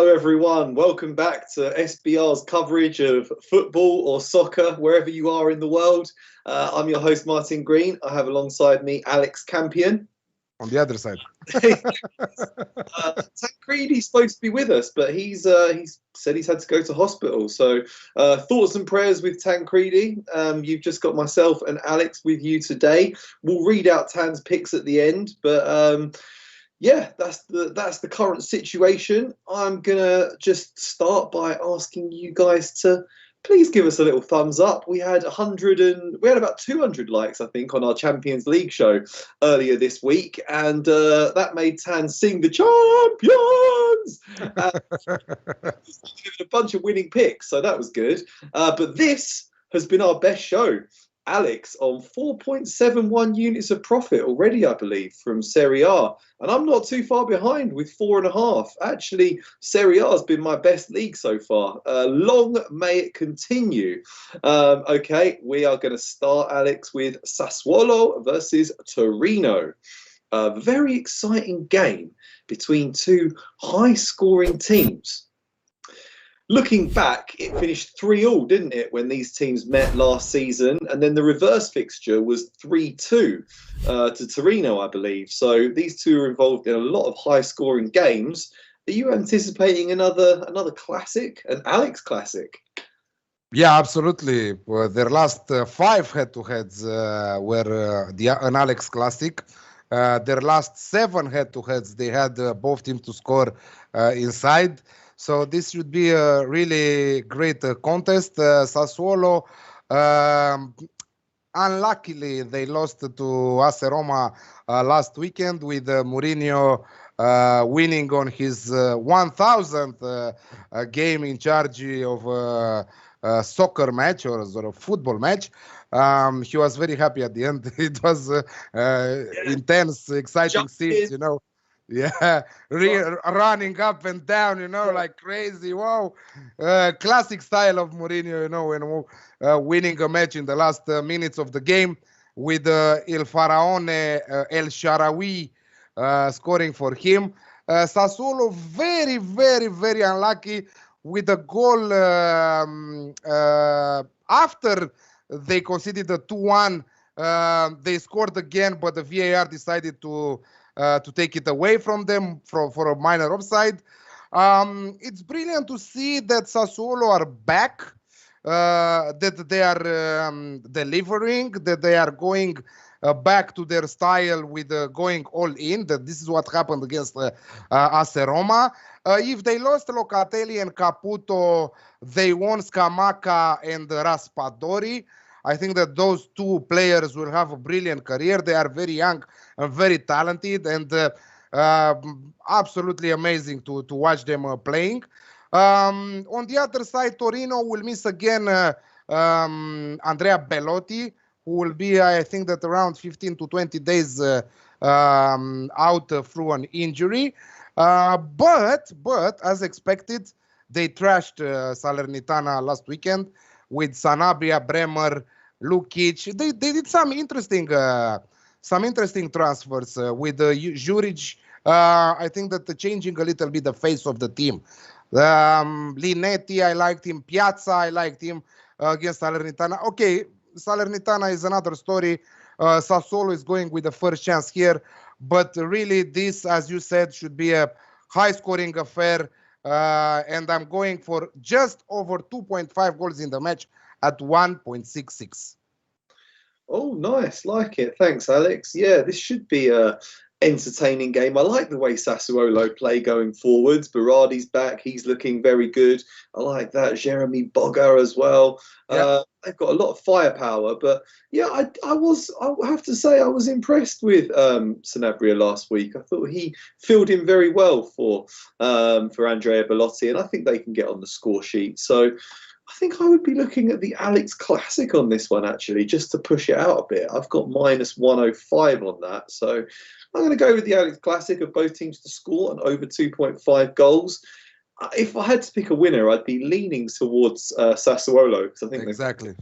Hello everyone, welcome back to SBR's coverage of football or soccer, wherever you are in the world. I'm your host Martin Green. I have alongside me Alex Campean. On the other side. Tancredi's supposed to be with us, but he's said he's had to go to hospital. So thoughts and prayers with Tancredi. You've just got myself and Alex with you today. We'll read out Tan's picks at the end, but yeah, that's the current situation. I'm gonna just start by asking you guys to please give us a little thumbs up. We had about 200 likes, I think, on our Champions League show earlier this week, and that made Tan sing the champions. A bunch of winning picks, so that was good. But this has been our best show. Alex on 4.71 units of profit already, I believe, from Serie A. And I'm not too far behind with 4.5. Actually, Serie A has been my best league so far. Long may it continue. Okay, we are going to start, Alex, with Sassuolo versus Torino. A very exciting game between two high-scoring teams. Looking back, it finished 3-3, didn't it, when these teams met last season? And then the reverse fixture was 3-2 to Torino, I believe. So these two are involved in a lot of high-scoring games. Are you anticipating another classic, an Alex classic? Yeah, absolutely. Their last 5 head-to-heads were an Alex classic. Their last 7 head-to-heads, they had both teams to score inside. So this should be a really great contest. Sassuolo, unluckily, they lost to AS Roma last weekend with Mourinho winning on his 1000th game in charge of a soccer match or a football match. He was very happy at the end. It was intense, exciting scenes, you know. Yeah, running up and down, you know, like crazy. Wow, classic style of Mourinho, you know, when winning a match in the last minutes of the game with Il Faraone El Shaarawy scoring for him. Sassuolo very, very, very unlucky with a goal after they conceded a 2-1. They scored again, but the VAR decided to take it away from them for a minor offside. It's brilliant to see that Sassuolo are back, that they are delivering, that they are going back to their style with going all in. That this is what happened against AS Roma. If they lost Locatelli and Caputo, they won Scamacca and Raspadori. I think that those two players will have a brilliant career. They are very young and very talented, and absolutely amazing to watch them playing. On the other side, Torino will miss again Andrea Bellotti, who will be, I think, that around 15 to 20 days out through an injury. But as expected, they trashed Salernitana last weekend with Sanabria, Bremer, Lukic. They did some interesting transfers with Juric. I think that changing a little bit the face of the team. Linetti, I liked him. Piazza, I liked him against Salernitana. Okay, Salernitana is another story. Sassuolo is going with the first chance here. But really, this, as you said, should be a high-scoring affair. And I'm going for just over 2.5 goals in the match at 1.66. Oh, nice. Like it. Thanks, Alex. Yeah, this should be a entertaining game. I like the way Sassuolo play going forwards. Berardi's back. He's looking very good. I like that. Jeremy Boga as well. Yeah. They've got a lot of firepower. But yeah, I have to say I was impressed with Sanabria last week. I thought he filled in very well for Andrea Bellotti, and I think they can get on the score sheet. So I think I would be looking at the Alex Classic on this one, actually, just to push it out a bit. I've got -105 on that. So I'm going to go with the Alex Classic of both teams to score and over 2.5 goals. If I had to pick a winner, I'd be leaning towards Sassuolo, because I think exactly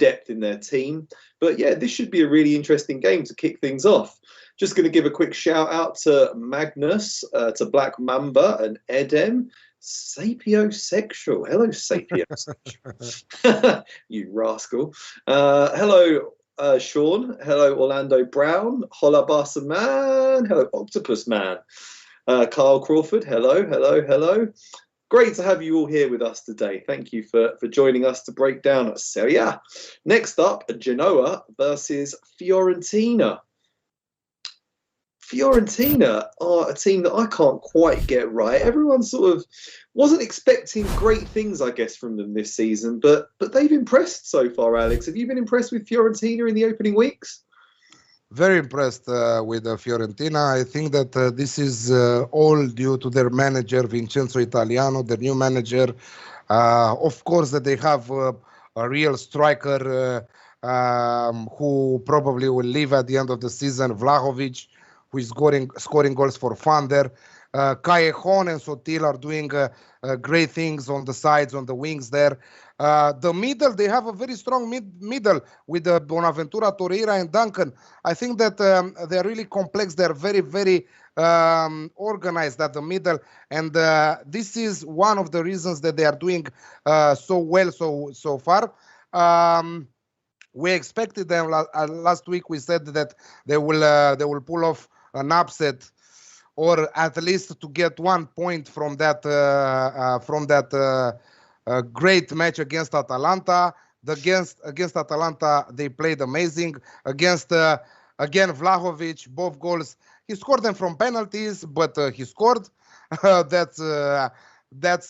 depth in their team. But yeah, this should be a really interesting game to kick things off. Just going to give a quick shout out to Magnus, to Black Mamba and Edem. Sapiosexual. Hello, sapiosexual. You rascal. Hello, Sean. Hello, Orlando Brown. Hola, Barca Man. Hello, Octopus Man. Carl Crawford. Hello, hello, hello. Great to have you all here with us today. Thank you for joining us to break down Serie A. Next up, Genoa versus Fiorentina. Fiorentina are a team that I can't quite get right. Everyone sort of wasn't expecting great things, I guess, from them this season, but they've impressed so far, Alex. Have you been impressed with Fiorentina in the opening weeks? Very impressed with Fiorentina. I think that this is all due to their manager, Vincenzo Italiano, their new manager. Of course, that they have a real striker who probably will leave at the end of the season, Vlahovic, who is scoring goals for fun there. Callejon and Sotil are doing great things on the sides, on the wings there. The middle, they have a very strong middle with Bonaventura, Torreira, and Duncan. I think that they're really complex. They're very, very organized at the middle. And this is one of the reasons that they are doing so well so far. We expected them last week. We said that they will pull off an upset, or at least to get 1 point from that great match against Atalanta. Against Atalanta, they played amazing. Against again Vlahovic, both goals. He scored them from penalties, but he scored. That's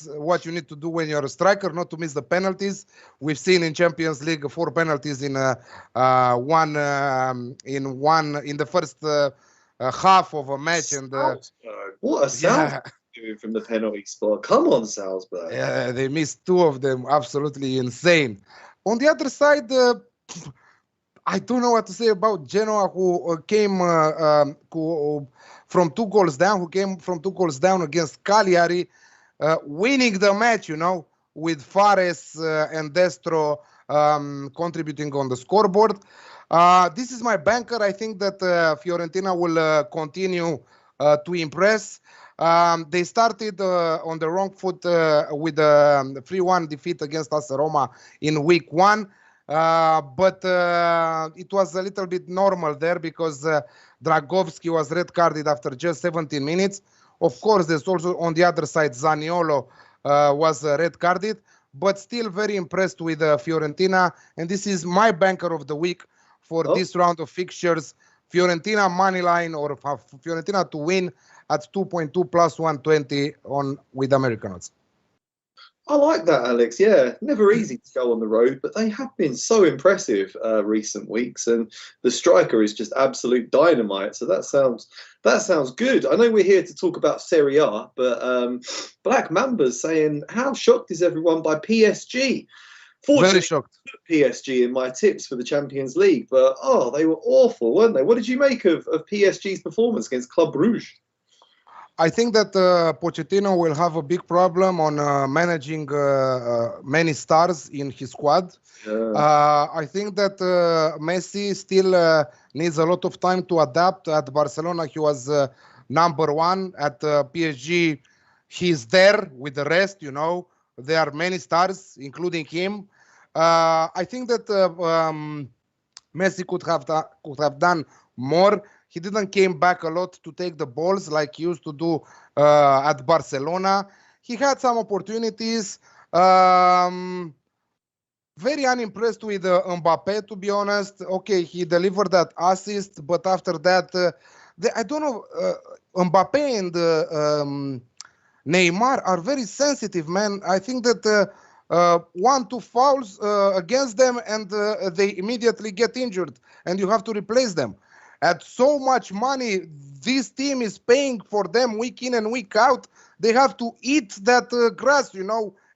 what you need to do when you're a striker, not to miss the penalties. We've seen in Champions League 4 penalties in the first half of a match. And what a Salzburg doing from the penalty spot. Come on, Salzburg. Yeah, they missed 2 of them. Absolutely insane. On the other side, I don't know what to say about Genoa, who came from 2 goals down, against Cagliari, winning the match, with Fares and Destro contributing on the scoreboard. This is my banker. I think that Fiorentina will continue to impress. They started on the wrong foot with a 3-1 defeat against AS Roma in week 1. But it was a little bit normal there because Dragovski was red carded after just 17 minutes. Of course, there's also on the other side, Zaniolo was red carded, but still very impressed with Fiorentina. And this is my banker of the week for this round of fixtures. Fiorentina money line, or Fiorentina to win at 2.2 plus 120 with American odds. I like that, Alex. Yeah, never easy to go on the road, but they have been so impressive recent weeks, and the striker is just absolute dynamite. So that sounds good. I know we're here to talk about Serie A, but Black Mamba's saying, how shocked is everyone by PSG? Fortunately, very shocked. PSG in my tips for the Champions League, but they were awful, weren't they? What did you make of PSG's performance against Club Brugge? I think that Pochettino will have a big problem on managing many stars in his squad. I think that Messi still needs a lot of time to adapt. At Barcelona, he was number 1. At PSG, he's there with the rest. There are many stars, including him. I think that Messi could have done more. He didn't came back a lot to take the balls like he used to do at Barcelona. He had some opportunities. Very unimpressed with Mbappe, to be honest. Okay, he delivered that assist, but after that, I don't know. Mbappe and Neymar are very sensitive, man. I think that 1-2 fouls against them and they immediately get injured, and you have to replace them. At so much money this team is paying for them week in and week out, they have to eat that grass, in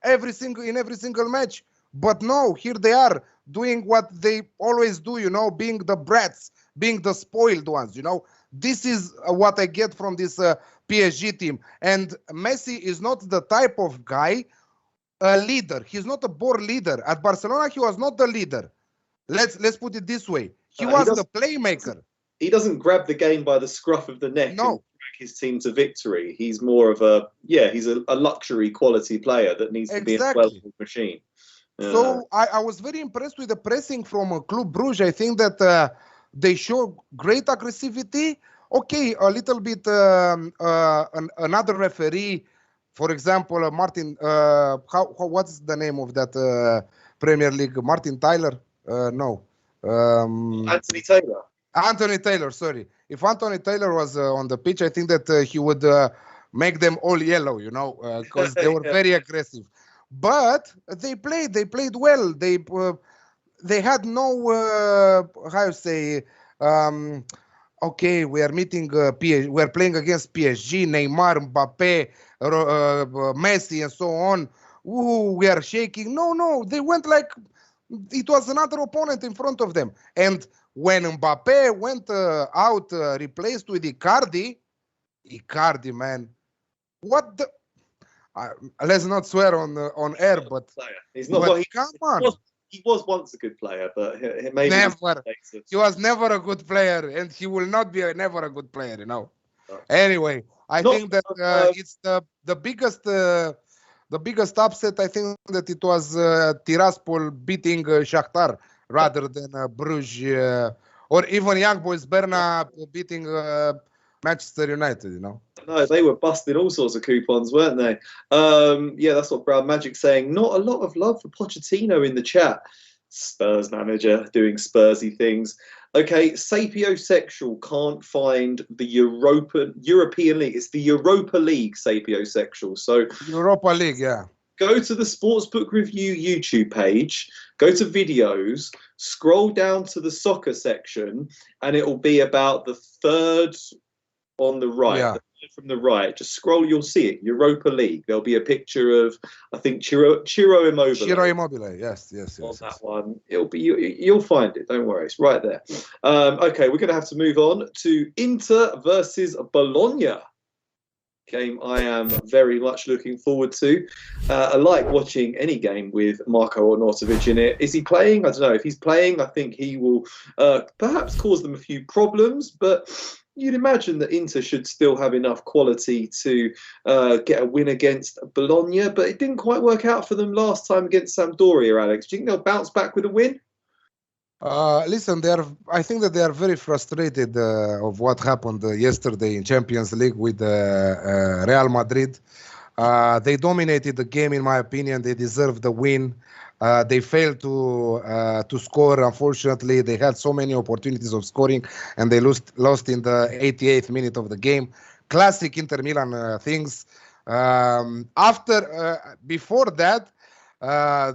every single match. But no, here they are doing what they always do, being the brats, being the spoiled ones. This is what I get from this PSG team. And Messi is not the type of guy, a leader. He's not a born leader. At Barcelona, he was not the leader. Let's put it this way. He was the playmaker. He doesn't grab the game by the scruff of the neck. No, his team to victory. He's more of he's a luxury quality player that needs to be a well-oiled machine. So I was very impressed with the pressing from Club Brugge. I think that they show great aggressivity. Okay, a little bit another referee, for example, Martin. What's the name of that Premier League? Martin Tyler? No. Anthony Taylor. Anthony Taylor, sorry. If Anthony Taylor was on the pitch, I think that he would make them all yellow, because they were very aggressive. But they played well. They had no how you say. Okay, we are meeting PSG. We are playing against PSG, Neymar, Mbappe, Messi, and so on. Ooh, we are shaking. No, they went like it was another opponent in front of them. And when Mbappe went out, replaced with Icardi, man, what the? Let's not swear on air, but he's not. But come on. He was once a good player, but maybe never. He was never a good player, and he will not be never a good player. Anyway, I think that it's the biggest upset. I think that it was Tiraspol beating Shakhtar rather than Bruges or even Young Boys Berna beating Manchester United. No, they were busting all sorts of coupons, weren't they? That's what Brown Magic's saying. Not a lot of love for Pochettino in the chat. Spurs manager doing Spursy things. Okay, sapiosexual can't find the European League. It's the Europa League sapiosexual. So Europa League, yeah. Go to the Sportsbook Review YouTube page, go to videos, scroll down to the soccer section, and it will be about the third on the right. Yeah. From the right, just scroll, you'll see it. Europa League. There'll be a picture of, I think, Ciro Immobile. Ciro Immobile, yes. On that one, it'll be you'll find it. Don't worry, it's right there. Okay, we're going to have to move on to Inter versus Bologna. Game I am very much looking forward to. I like watching any game with Marko Arnautovic in it. Is he playing? I don't know. If he's playing, I think he will perhaps cause them a few problems, but you'd imagine that Inter should still have enough quality to get a win against Bologna, but it didn't quite work out for them last time against Sampdoria, Alex. Do you think they'll bounce back with a win? Listen, I think that they are very frustrated of what happened yesterday in Champions League with Real Madrid. They dominated the game, in my opinion. They deserved the win. They failed to score. Unfortunately, they had so many opportunities of scoring, and they lost in the 88th minute of the game. Classic Inter Milan things. Before that,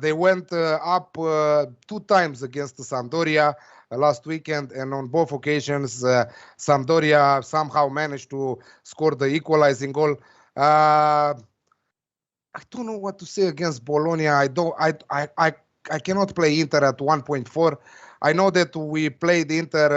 they went up 2 times against Sampdoria last weekend, and on both occasions, Sampdoria somehow managed to score the equalizing goal. I don't know what to say against Bologna. I cannot play Inter at 1.4. I know that we played Inter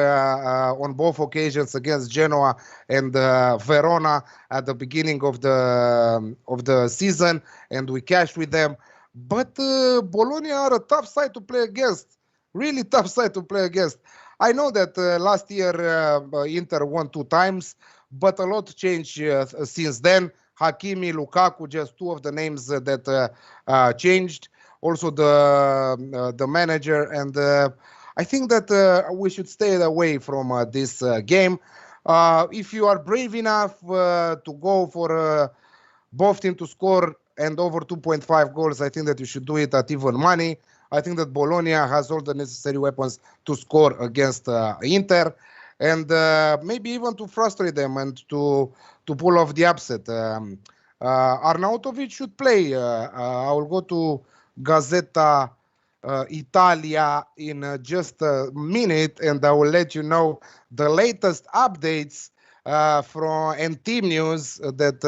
on both occasions against Genoa and Verona at the beginning of the season, and we cashed with them. But Bologna are a tough side to play against. Really tough side to play against. I know that last year Inter won 2 times, but a lot changed since then. Hakimi, Lukaku, just 2 of the names that changed. Also the manager, and I think that we should stay away from this game. If you are brave enough to go for both teams to score and over 2.5 goals, I think that you should do it at even money. I think that Bologna has all the necessary weapons to score against Inter, and maybe even to frustrate them and to pull off the upset. Arnautovic should play. I will go to Gazzetta Italia in just a minute, and I will let you know the latest updates from team news that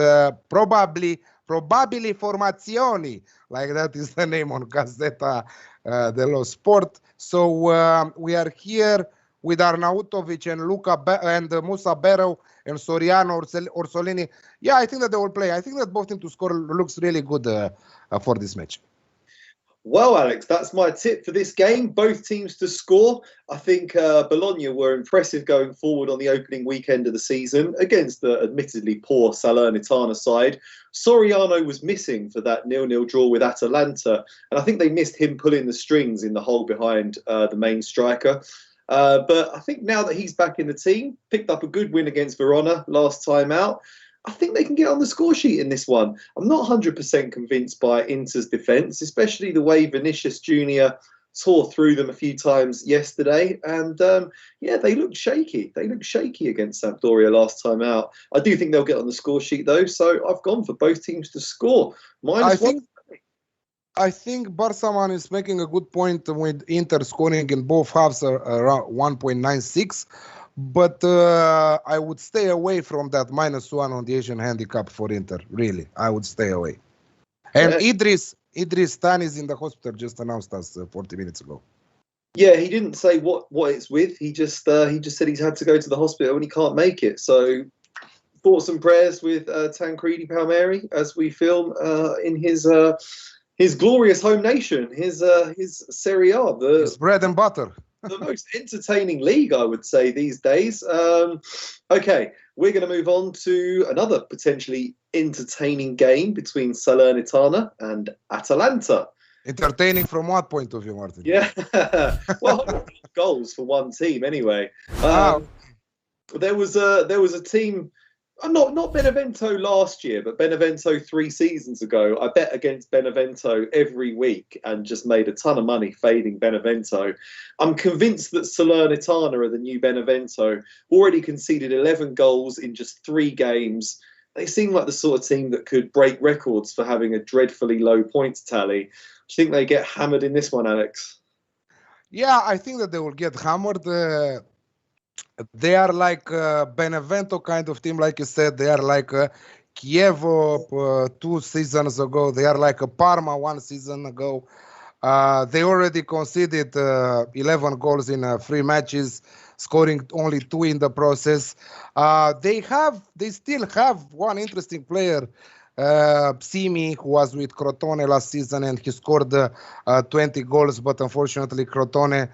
probably formazioni, like that is the name on Gazzetta dello Sport. So we are here with Arnautovic and and Musa Berro and Soriano Orsolini. Yeah, I think that they will play. I think that both teams to score looks really good for this match. Well, Alex, that's my tip for this game. Both teams to score. I think Bologna were impressive going forward on the opening weekend of the season against the admittedly poor Salernitana side. Soriano was missing for that 0-0 draw with Atalanta, and I think they missed him pulling the strings in the hole behind the main striker. But I think now that he's back in the team, picked up a good win against Verona last time out, I think they can get on the score sheet in this one. I'm not 100% convinced by Inter's defence, especially the way Vinicius Jr. tore through them a few times yesterday. And yeah, they looked shaky. They looked shaky against Sampdoria last time out. I do think they'll get on the score sheet though. So I've gone for both teams to score. I think Barca is making a good point with Inter scoring in both halves around 1.96. But I would stay away from that -1 on the Asian handicap for Inter. Really, I would stay away. And yeah. Idris Tan is in the hospital. Just announced us 40 minutes ago. Yeah, he didn't say what it's with. He just said he's had to go to the hospital and he can't make it. So thoughts and prayers with Tancredi Palmieri as we film in his glorious home nation, his Serie A, his bread and butter. The most entertaining league, I would say, these days. Okay, we're going to move on to another potentially entertaining game between Salernitana and Atalanta. Entertaining from what point of view, Martin? Yeah, well, goals for one team anyway. There was a team. Not Benevento last year, but Benevento 3 seasons ago. I bet against Benevento every week and just made a ton of money fading Benevento. I'm convinced that Salernitana are the new Benevento. Already conceded 11 goals in just 3 games. They seem like the sort of team that could break records for having a dreadfully low points tally. Do you think they get hammered in this one, Alex? Yeah, I think that they will get hammered. They are like Benevento kind of team, like you said. They are like Chievo 2 seasons ago. They are like a Parma 1 season ago. They already conceded 11 goals in 3 matches, scoring only 2 in the process. They still have one interesting player, Simi, who was with Crotone last season, and he scored 20 goals, but unfortunately Crotone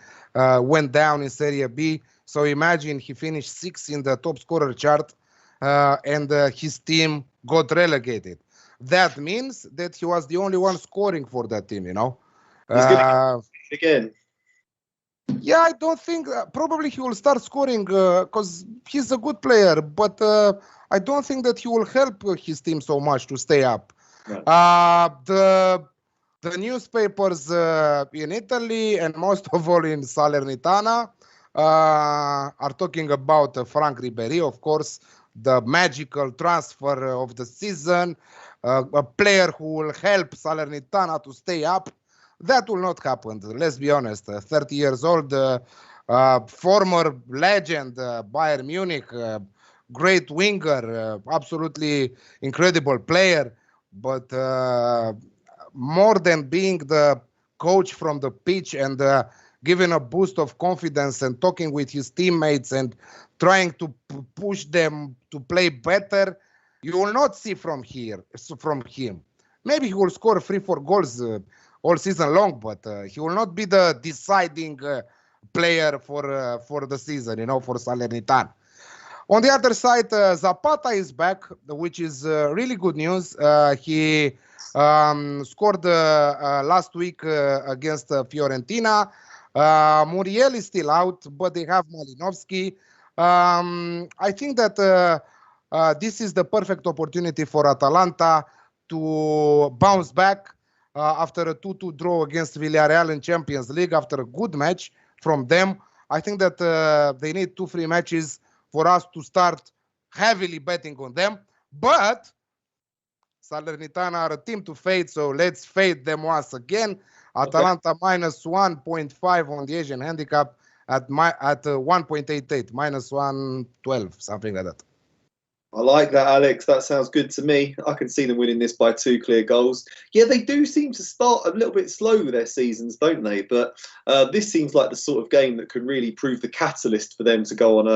went down in Serie B. So imagine he finished 6th in the top scorer chart, and his team got relegated. That means that he was the only one scoring for that team, you know. He's going to again. Yeah, I don't think probably he will start scoring because he's a good player, but I don't think that he will help his team so much to stay up. Right. The newspapers in Italy and most of all in Salernitana are talking about Franck Ribéry, of course, the magical transfer of the season, a player who will help Salernitana to stay up. That will not happen. Let's be honest. 30 years old, former legend, Bayern Munich, great winger, absolutely incredible player. But more than being the coach from the pitch and giving a boost of confidence and talking with his teammates and trying to push them to play better, you will not see from him. Maybe he will score 3-4 goals all season long, but he will not be the deciding player for the season, you know, for Salernitana. On the other side, Zapata is back, which is really good news. He scored last week against Fiorentina. Muriel is still out, but they have Malinovsky. I think that this is the perfect opportunity for Atalanta to bounce back after a 2-2 draw against Villarreal in Champions League, after a good match from them. I think that they need 2-3 matches for us to start heavily betting on them. But Salernitana are a team to fade, so let's fade them once again. Atalanta minus 1.5 on the Asian handicap at 1.88, minus 112, something like that. I like that, Alex. That sounds good to me. I can see them winning this by 2 clear goals. Yeah, they do seem to start a little bit slow with their seasons, don't they? But this seems like the sort of game that could really prove the catalyst for them to go on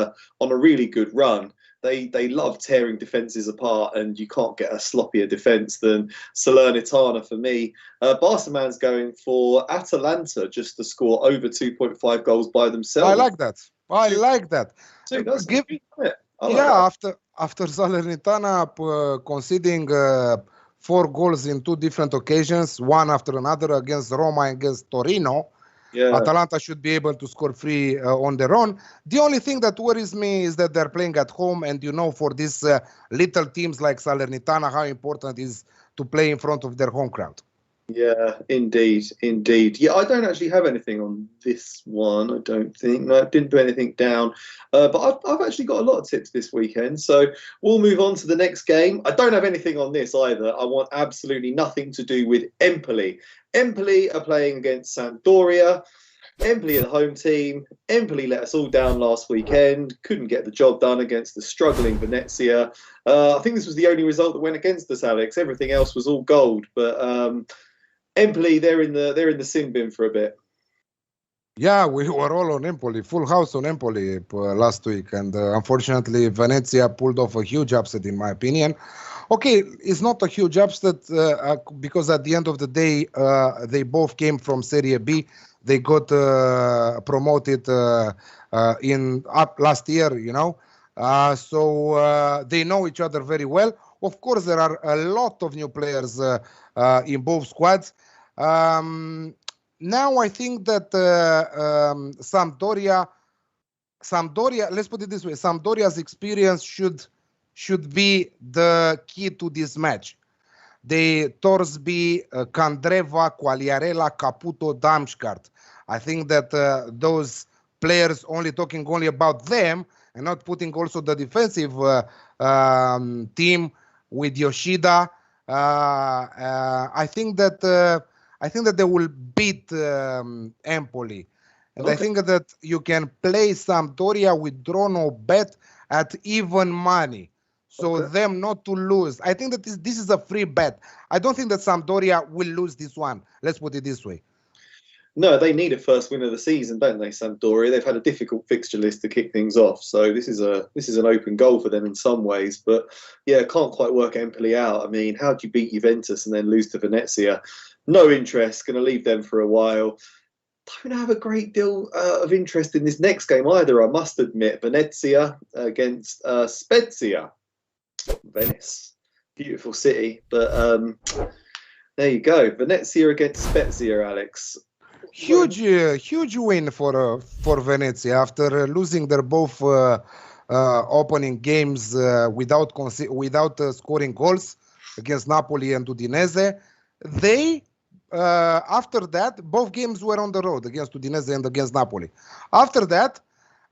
a really good run. They love tearing defences apart, and you can't get a sloppier defence than Salernitana for me. Barcaman's going for Atalanta just to score over 2.5 goals by themselves. I like that. I like that. That's Give, it. I like yeah, that. after Salernitana conceding 4 goals in 2 different occasions, one after another against Roma and against Torino, Yeah. Atalanta should be able to score 3 on their own. The only thing that worries me is that they're playing at home, and for these little teams like Salernitana, how important it is to play in front of their home crowd. Yeah, indeed. Yeah, I don't actually have anything on this one, I don't think. No, I didn't put anything down. But I've actually got a lot of tips this weekend. So we'll move on to the next game. I don't have anything on this either. I want absolutely nothing to do with Empoli. Empoli are playing against Sampdoria. Empoli are the home team. Empoli let us all down last weekend. Couldn't get the job done against the struggling Venezia. I think this was the only result that went against us, Alex. Everything else was all gold. But Empoli, they're in the sin bin for a bit. Yeah, we were all on Empoli, full house on Empoli last week, and unfortunately, Venezia pulled off a huge upset, in my opinion. Okay, it's not a huge upset because at the end of the day, they both came from Serie B. They got promoted up last year, so they know each other very well. Of course, there are a lot of new players in both squads. Now I think that Sampdoria, let's put it this way, Sampdoria's experience should be the key to this match. Torsby, Candreva, Quagliarella, Caputo, Damsgaard. I think that those players, talking only about them and not putting also the defensive team with Yoshida, I think that they will beat Empoli. And okay. I think that you can play Sampdoria with draw no bet at even money. So them not to lose. I think that this is a free bet. I don't think that Sampdoria will lose this one. Let's put it this way. No, they need a first win of the season, don't they, Sampdoria? They've had a difficult fixture list to kick things off. So this is an open goal for them in some ways. But yeah, can't quite work Empoli out. I mean, how do you beat Juventus and then lose to Venezia? No interest. Going to leave them for a while. Don't have a great deal of interest in this next game either, I must admit. Venezia against Spezia. Venice, beautiful city, but there you go. Venezia against Spezia, Alex. Huge win for Venezia after losing their both opening games without scoring goals against Napoli and Udinese. They after that, both games were on the road against Udinese and against Napoli. After that,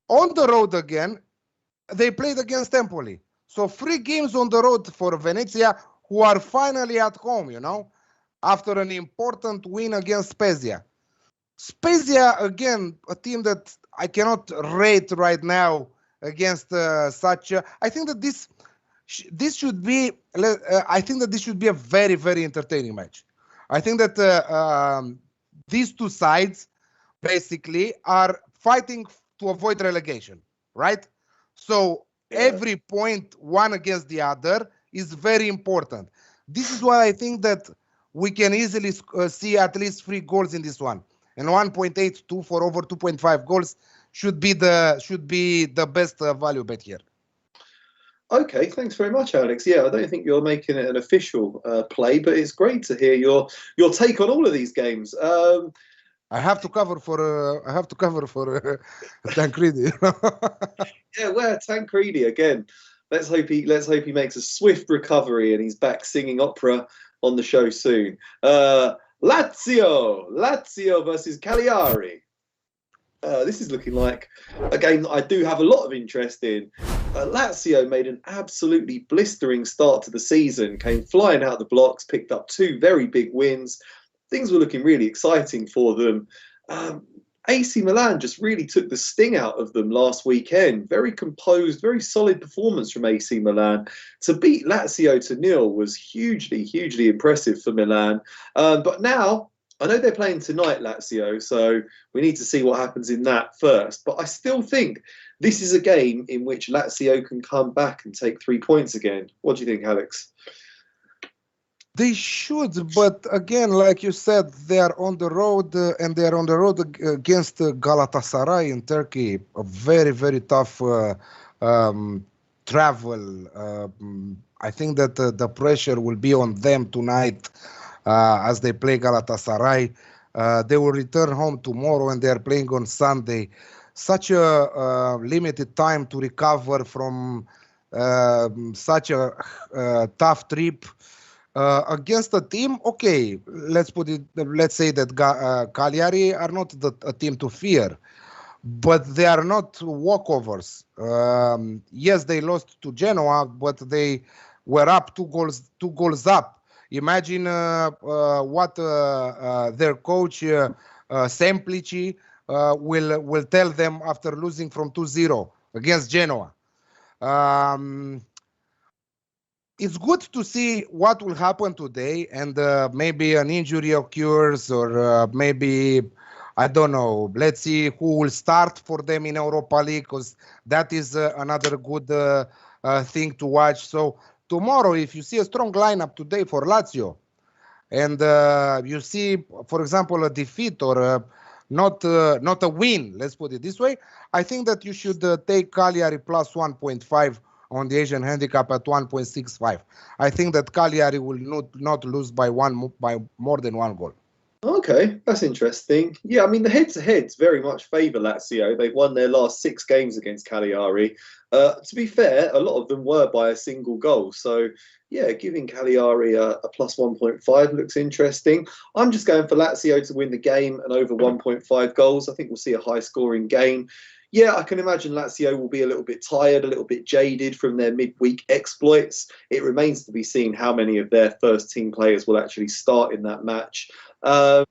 on the road again, they played against Empoli. So 3 games on the road for Venezia, who are finally at home, after an important win against Spezia. Spezia, again, a team that I cannot rate right now against such a... I think that this should be... I think that this should be a very, very entertaining match. I think that these 2 sides basically are fighting to avoid relegation, right? So every point one against the other is very important. This is why I think that we can easily see at least 3 goals in this one. And 1.82 for over 2.5 goals should be the best value bet here. Okay, thanks very much, Alex. Yeah, I don't think you're making it an official play, but it's great to hear your take on all of these games. I have to cover for Tancredi. Yeah, well, Tancredi again. Let's hope he makes a swift recovery and he's back singing opera on the show soon. Lazio versus Cagliari. This is looking like a game that I do have a lot of interest in. Lazio made an absolutely blistering start to the season, came flying out the blocks, picked up 2 very big wins. Things were looking really exciting for them. AC Milan just really took the sting out of them last weekend. Very composed, very solid performance from AC Milan. To beat Lazio to 0 was hugely, hugely impressive for Milan. But now I know they're playing tonight, Lazio, so we need to see what happens in that first. But I still think this is a game in which Lazio can come back and take 3 points again. What do you think, Alex? They should, but again, like you said, they are on the road and they are on the road against Galatasaray in Turkey. A very, very tough travel. I think that the pressure will be on them tonight as they play Galatasaray. They will return home tomorrow and they are playing on Sunday. Such a limited time to recover from such a tough trip. Against a team, okay, let's say that Cagliari are not a team to fear, but they are not walkovers. Yes, they lost to Genoa, but they were up two goals up. Imagine what their coach Semplici will tell them after losing from 2-0 against Genoa. It's good to see what will happen today, and maybe an injury occurs, or maybe, I don't know, let's see who will start for them in Europa League, because that is another good thing to watch. So tomorrow, if you see a strong lineup today for Lazio, and you see, for example, a defeat or not a win, let's put it this way, I think that you should take Cagliari plus 1.5 on the Asian handicap at 1.65. I think that Cagliari will not lose by more than one goal. Okay, that's interesting. Yeah, I mean, the heads-to-heads very much favour Lazio. They've won their last 6 games against Cagliari. To be fair, a lot of them were by a single goal. So, yeah, giving Cagliari a plus 1.5 looks interesting. I'm just going for Lazio to win the game and over 1.5 goals. I think we'll see a high-scoring game. Yeah, I can imagine Lazio will be a little bit tired, a little bit jaded from their midweek exploits. It remains to be seen how many of their first-team players will actually start in that match. But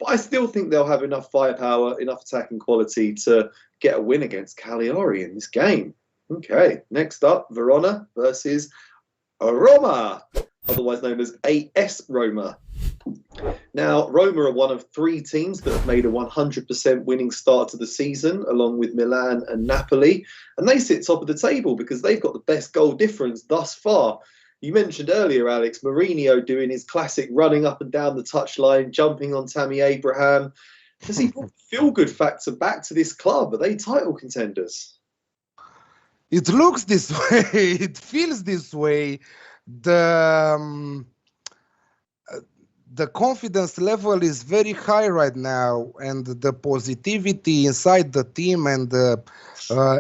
I still think they'll have enough firepower, enough attacking quality to get a win against Cagliari in this game. Okay, next up, Verona versus Roma, otherwise known as AS Roma. Now, Roma are one of 3 teams that have made a 100% winning start to the season, along with Milan and Napoli. And they sit top of the table because they've got the best goal difference thus far. You mentioned earlier, Alex, Mourinho doing his classic running up and down the touchline, jumping on Tammy Abraham. Does he brought feel-good factor back to this club? Are they title contenders? It looks this way. It feels this way. The confidence level is very high right now, and the positivity inside the team and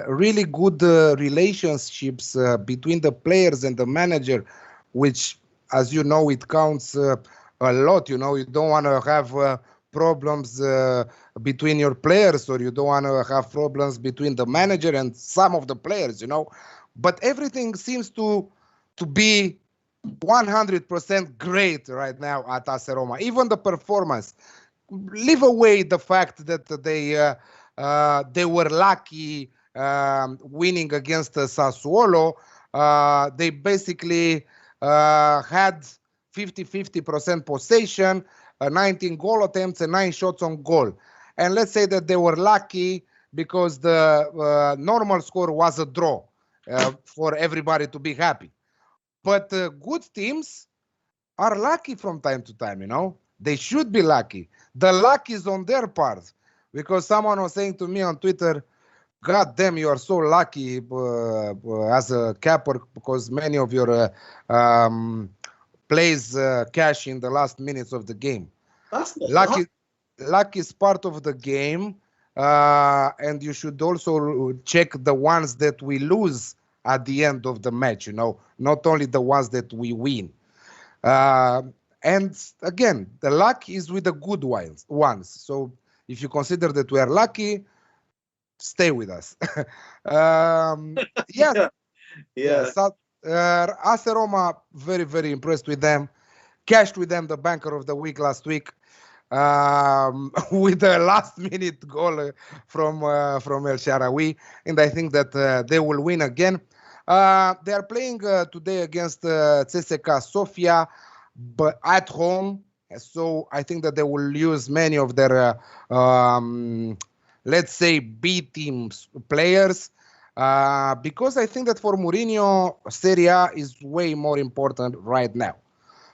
really good relationships between the players and the manager, which, as you know, it counts a lot. You know, you don't want to have problems between your players, or you don't want to have problems between the manager and some of the players, you know. But everything seems to be 100% great right now at AS Roma. Even the performance. Leave away the fact that they were lucky winning against Sassuolo. They basically had 50% possession, 19 goal attempts and 9 shots on goal. And let's say that they were lucky because the normal score was a draw for everybody to be happy. But good teams are lucky from time to time, you know. They should be lucky. The luck is on their part, because someone was saying to me on Twitter, God damn, you are so lucky as a capper, because many of your plays cash in the last minutes of the game. That's not luck is part of the game, and you should also check the ones that we lose at the end of the match, you know, not only the ones that we win. And again, the luck is with the good ones. So if you consider that we are lucky, stay with us. Yes. Yeah. AS Roma, very, very impressed with them. Cashed with them the banker of the week last week with a last-minute goal from El Shaarawy, and I think that they will win again. They are playing today against CSKA Sofia, but at home. So I think that they will use many of their, let's say, B teams players, because I think that for Mourinho, Serie A is way more important right now.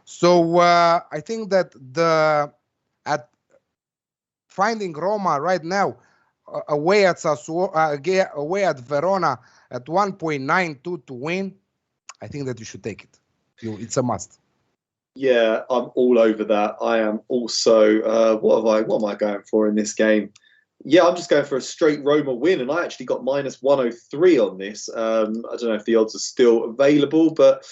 So I think that at finding Roma right now away at Sassuolo, away at Verona at 1.92 to win, I think that you should take it. It's a must. Yeah, I'm all over that. I am also. What am I going for in this game? Yeah, I'm just going for a straight Roma win, and I actually got -103 on this. I don't know if the odds are still available, but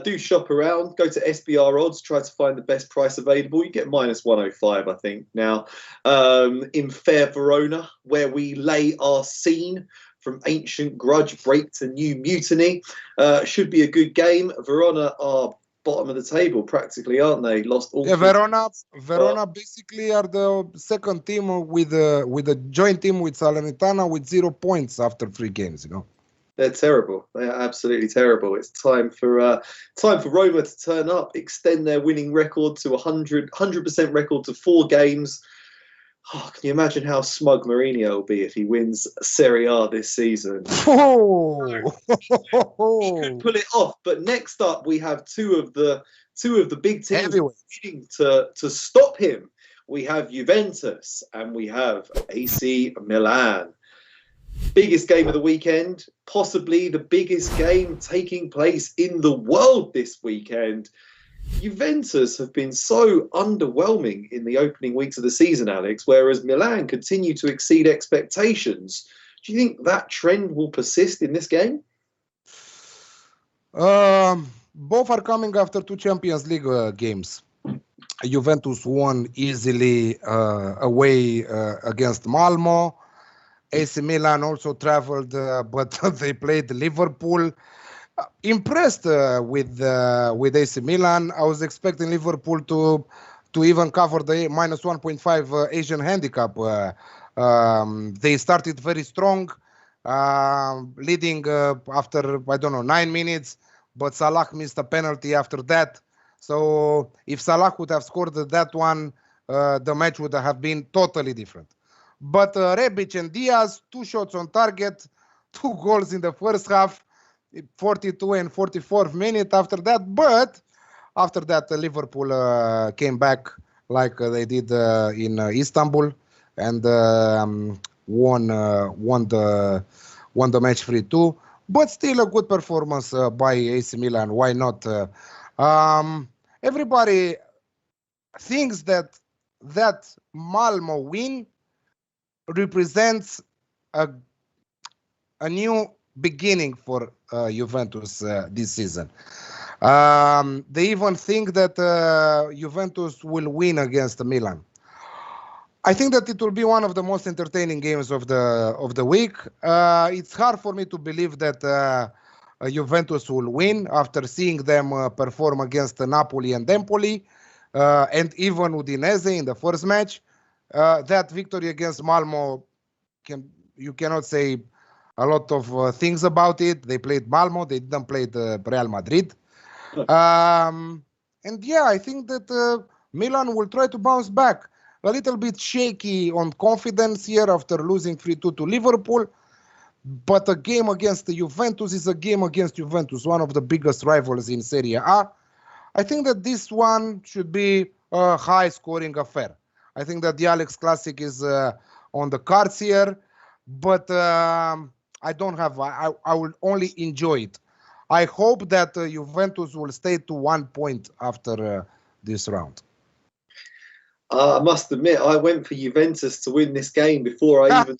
do shop around. Go to SBR Odds, try to find the best price available. You get -105, I think. Now, in fair Verona, where we lay our scene from ancient grudge break to new mutiny, should be a good game. Verona are bottom of the table practically, aren't they? Lost all. Yeah, Verona basically are the second team with a joint team with Salernitana with 0 points after 3 games. They're terrible. They are absolutely terrible. It's time for Roma to turn up, extend their winning record to 100% record to 4 games. Oh, can you imagine how smug Mourinho will be if he wins Serie A this season? Oh. He could pull it off. But next up, we have two of the big teams waiting to stop him. We have Juventus and we have AC Milan. Biggest game of the weekend, possibly the biggest game taking place in the world this weekend. Juventus have been so underwhelming in the opening weeks of the season, Alex, whereas Milan continue to exceed expectations. Do you think that trend will persist in this game? Both are coming after 2 Champions League games. Juventus won easily away against Malmo. AC Milan also traveled, but they played Liverpool. Impressed with AC Milan. I was expecting Liverpool to even cover the -1.5 Asian handicap. They started very strong, leading after, I don't know, 9 minutes, but Salah missed a penalty after that. So if Salah would have scored that one, the match would have been totally different. But Rebic and Diaz, 2 shots on target, 2 goals in the first half, 42 and 44th minute after that. But after that, Liverpool came back like they did in Istanbul and won the match 3-2. But still a good performance by AC Milan. Why not? Everybody thinks that Malmo win represents a new beginning for Juventus this season. They even think that Juventus will win against Milan. I think that it will be one of the most entertaining games of the week. It's hard for me to believe that Juventus will win after seeing them perform against Napoli and Empoli, and even Udinese in the first match. That victory against Malmo, you cannot say a lot of things about it. They played Malmo. They didn't play the Real Madrid. And yeah, I think that Milan will try to bounce back. A little bit shaky on confidence here after losing 3-2 to Liverpool. But a game against the Juventus is a game against Juventus, one of the biggest rivals in Serie A. I think that this one should be a high-scoring affair. I think that the Alex Classic is on the cards here. But I will only enjoy it. I hope that Juventus will stay to 1 point after this round. I must admit, I went for Juventus to win this game before I even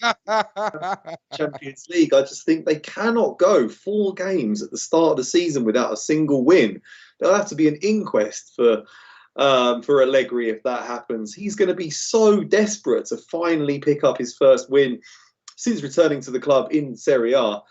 Champions League. I just think they cannot go 4 games at the start of the season without a single win. There'll have to be an inquest for Allegri if that happens. He's going to be so desperate to finally pick up his first win since returning to the club in Serie A.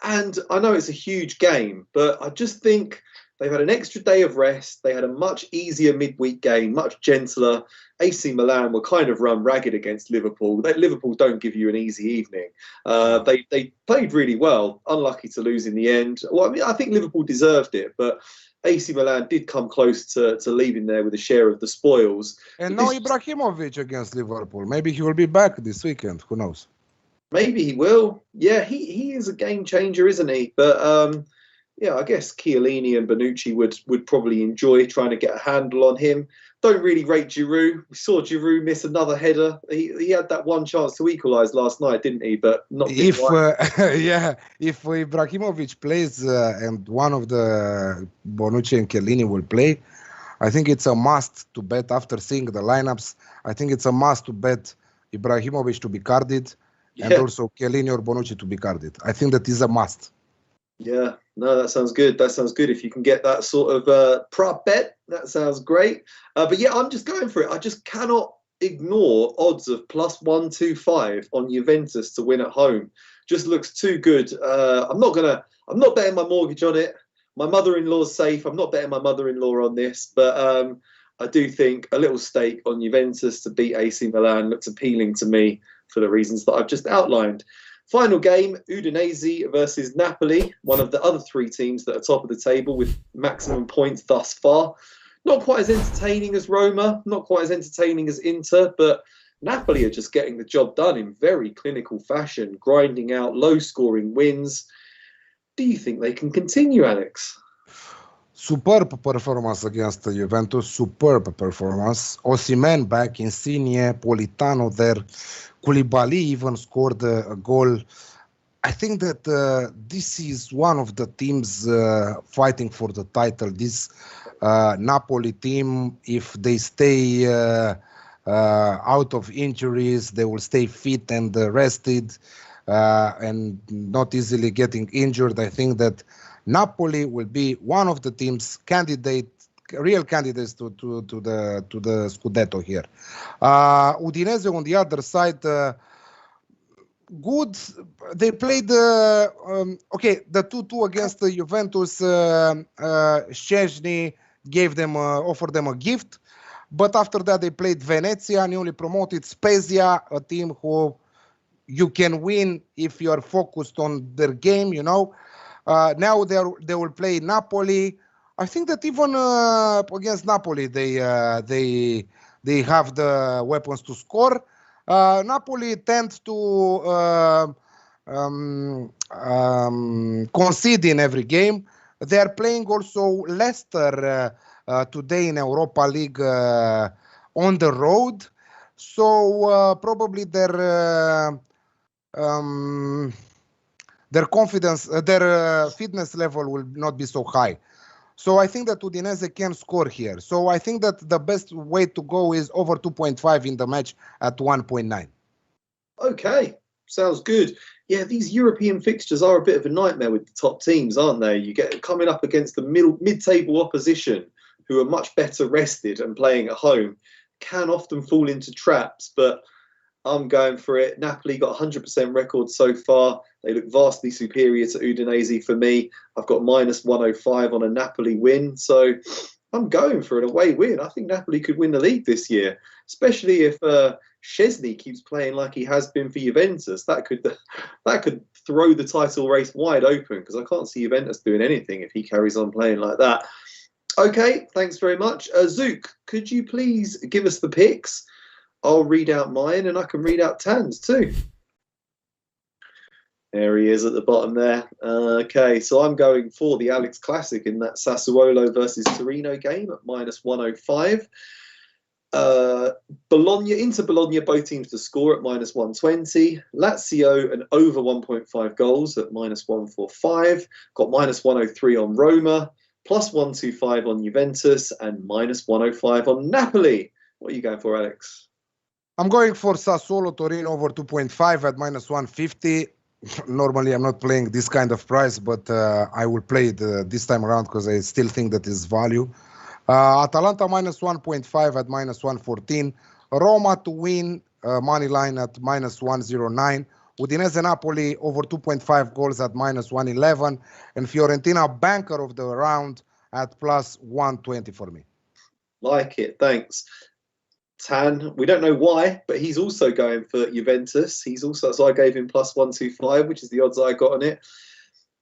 And I know it's a huge game, but I just think they've had an extra day of rest. They had a much easier midweek game, much gentler. AC Milan were kind of run ragged against Liverpool. Liverpool don't give you an easy evening. They played really well, unlucky to lose in the end. Well, I mean, I think Liverpool deserved it, but AC Milan did come close to leaving there with a share of the spoils. And now Ibrahimovic against Liverpool. Maybe he will be back this weekend. Who knows? Maybe he will. Yeah, he is a game changer, isn't he? But yeah, I guess Chiellini and Bonucci would probably enjoy trying to get a handle on him. Don't really rate Giroud. We saw Giroud miss another header. He had that one chance to equalise last night, didn't he? But not if if Ibrahimovic plays and one of the Bonucci and Chiellini will play, I think it's a must to bet after seeing the lineups. I think it's a must to bet Ibrahimovic to be carded and also Chiellini or Bonucci to be carded. I think that is a must. Yeah, no, that sounds good. That sounds good. If you can get that sort of prop bet, that sounds great. But yeah, I'm just going for it. I just cannot ignore odds of +125 on Juventus to win at home. Just looks too good. I'm not betting my mortgage on it. My mother-in-law's safe. I'm not betting my mother-in-law on this, but I do think a little stake on Juventus to beat AC Milan looks appealing to me for the reasons that I've just outlined. Final game, Udinese versus Napoli, one of the other three teams that are top of the table with maximum points thus far. Not quite as entertaining as Roma, not quite as entertaining as Inter, but Napoli are just getting the job done in very clinical fashion, grinding out low-scoring wins. Do you think they can continue, Alex? Superb performance against Juventus, superb performance. Osimhen back, Insigne, Politano there. Koulibaly even scored a goal. I think that this is one of the teams fighting for the title. This Napoli team, if they stay out of injuries, they will stay fit and rested and not easily getting injured. I think that Napoli will be one of the teams real candidates to the Scudetto here. Udinese on the other side, good. They played the 2-2 against the Juventus. Szczęsny offered them a gift, but after that they played Venezia, newly promoted Spezia, a team who you can win if you are focused on their game. Now they will play Napoli. I think that even against Napoli, they have the weapons to score. Napoli tend to concede in every game. They are playing also Leicester today in Europa League on the road, so probably their confidence, their fitness level will not be so high. So I think that Udinese can score here. So I think that the best way to go is over 2.5 in the match at 1.9. Okay, sounds good. Yeah, these European fixtures are a bit of a nightmare with the top teams, aren't they? You get coming up against the mid-table opposition who are much better rested and playing at home, can often fall into traps, but I'm going for it. Napoli got 100% record so far. They look vastly superior to Udinese for me. I've got -105 on a Napoli win. So I'm going for an away win. I think Napoli could win the league this year, especially if Szczęsny keeps playing like he has been for Juventus. That could throw the title race wide open because I can't see Juventus doing anything if he carries on playing like that. Okay, thanks very much. Zook, could you please give us the picks? I'll read out mine and I can read out Tan's too. There he is at the bottom there. Okay, so I'm going for the Alex Classic in that Sassuolo versus Torino game at -105. Inter Bologna, both teams to score at -120. Lazio and over 1.5 goals at -145. Got -103 on Roma, +125 on Juventus, and -105 on Napoli. What are you going for, Alex? I'm going for Sassuolo Torino over 2.5 at -150. Normally, I'm not playing this kind of price, but I will play it this time around because I still think that is value. Atalanta -1.5 at -114. Roma to win, money line at -109. Udinese Napoli over 2.5 goals at -111. And Fiorentina banker of the round at plus 120 for me. Like it, thanks. Tan, we don't know why, but he's also going for Juventus. So I gave him plus 125, which is the odds I got on it.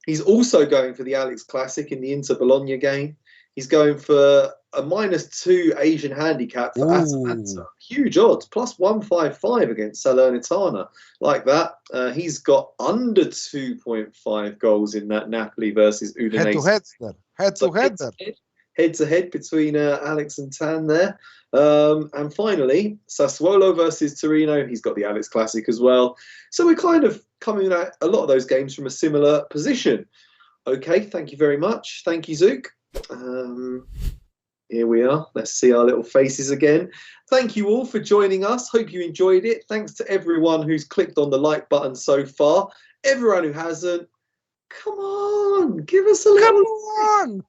He's also going for the Alex Classic in the Inter Bologna game. He's going for a -2 Asian handicap for Atalanta. Huge odds, plus 155 against Salernitana. Like that. He's got under 2.5 goals in that Napoli versus Udinese. Head to head between Alex and Tan there. And finally, Sassuolo versus Torino. He's got the Alex Classic as well. So we're kind of coming at a lot of those games from a similar position. Okay, thank you very much. Thank you, Zook. Here we are. Let's see our little faces again. Thank you all for joining us. Hope you enjoyed it. Thanks to everyone who's clicked on the like button so far. Everyone who hasn't, come on, give us a little. Come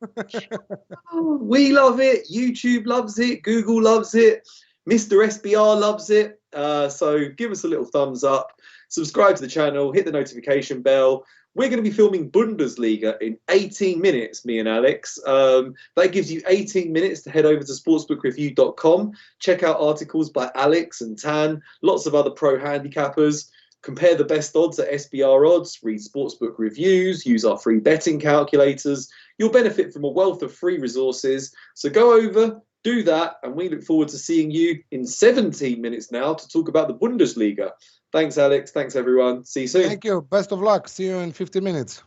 on. We love it. YouTube loves it. Google loves it. Mr. SBR loves it. So give us a little thumbs up. Subscribe to the channel. Hit the notification bell. We're going to be filming Bundesliga in 18 minutes, me and Alex. That gives you 18 minutes to head over to sportsbookreview.com. Check out articles by Alex and Tan, lots of other pro handicappers. Compare the best odds at SBR Odds, read sportsbook reviews, use our free betting calculators. You'll benefit from a wealth of free resources. So go over, do that, and we look forward to seeing you in 17 minutes now to talk about the Bundesliga. Thanks, Alex. Thanks, everyone. See you soon. Thank you. Best of luck. See you in 50 minutes.